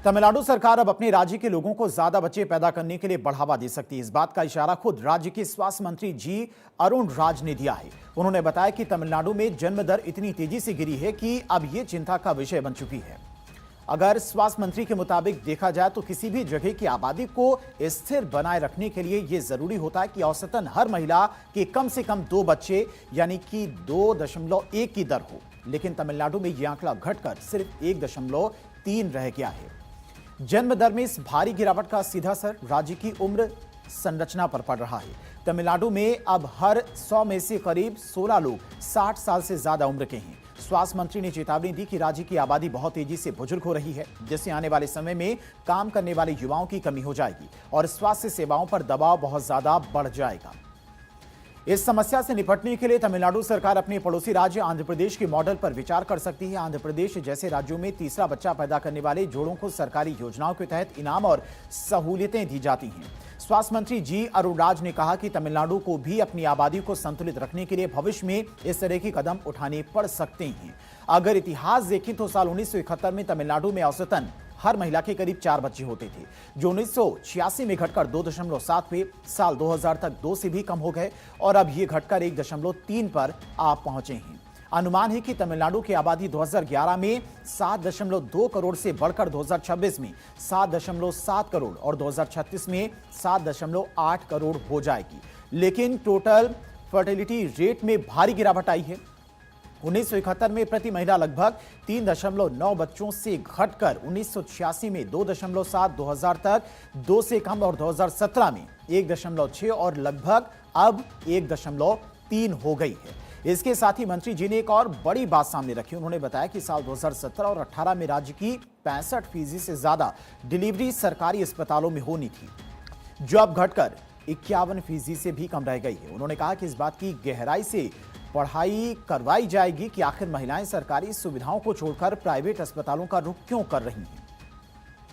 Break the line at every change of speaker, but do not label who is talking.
तमिलनाडु सरकार अब अपने राज्य के लोगों को ज्यादा बच्चे पैदा करने के लिए बढ़ावा दे सकती है। इस बात का इशारा खुद राज्य के स्वास्थ्य मंत्री जी अरुण राज ने दिया है। उन्होंने बताया कि तमिलनाडु में जन्म दर इतनी तेजी से गिरी है कि अब ये चिंता का विषय बन चुकी है। अगर स्वास्थ्य मंत्री के मुताबिक देखा जाए तो किसी भी जगह की आबादी को स्थिर बनाए रखने के लिए यह जरूरी होता है कि औसतन हर महिला के कम से कम 2 बच्चे यानी कि 2.1 की दर हो। लेकिन तमिलनाडु में यह आंकड़ा घटकर सिर्फ 1.3 रह गया है। जन्म दर में इस भारी गिरावट का सीधा असर राज्य की उम्र संरचना पर पड़ रहा है। तमिलनाडु में अब हर 100 में से करीब 16 लोग 60 साल से ज्यादा उम्र के हैं। स्वास्थ्य मंत्री ने चेतावनी दी कि राज्य की आबादी बहुत तेजी से बुजुर्ग हो रही है, जिससे आने वाले समय में काम करने वाले युवाओं की कमी हो जाएगी और स्वास्थ्य सेवाओं पर दबाव बहुत ज्यादा बढ़ जाएगा। इस समस्या से निपटने के लिए तमिलनाडु सरकार अपने पड़ोसी राज्य आंध्र प्रदेश के मॉडल पर विचार कर सकती है। आंध्र प्रदेश जैसे राज्यों में तीसरा बच्चा पैदा करने वाले जोड़ों को सरकारी योजनाओं के तहत इनाम और सहूलियतें दी जाती हैं। स्वास्थ्य मंत्री जी अरुण राज ने कहा कि तमिलनाडु को भी अपनी आबादी को संतुलित रखने के लिए भविष्य में इस तरह के कदम उठाने पड़ सकते हैं। अगर इतिहास देखें तो साल 1971 में तमिलनाडु में औसतन हर महिला के करीब 4 बच्चे होते थे, जो 1986 में घटकर 2.7 पे साल 2000 तक 2 से भी कम हो गए और अब ये घटकर 1.3 पर आ पहुंचे हैं। अनुमान है कि तमिलनाडु की आबादी 2011 में 7.2 करोड़ से बढ़कर 2026 में 7.7 करोड़ और 2036 में 7.8 करोड़ हो जाएगी। लेकिन टोटल फर्टिलिटी रेट में भारी गिरावट आई है। 1971 में प्रति महिला लगभग 3.9 बच्चों से घटकर 1986 में 2.7, 2000 तक 2 से कम और 2017 में 1.6 और लगभग अब 1.3 हो गई है। इसके साथ ही मंत्री जी ने एक और बड़ी बात सामने रखी। उन्होंने बताया कि साल 2017 और 18 में राज्य की 65% से ज्यादा डिलीवरी सरकारी अस्पतालों में होनी थी, जो अब घटकर 51% से भी कम रह गई है। उन्होंने कहा कि इस बात की गहराई से पढ़ाई करवाई जाएगी कि आखिर महिलाएं सरकारी सुविधाओं को छोड़कर प्राइवेट अस्पतालों का रुख क्यों कर रही हैं।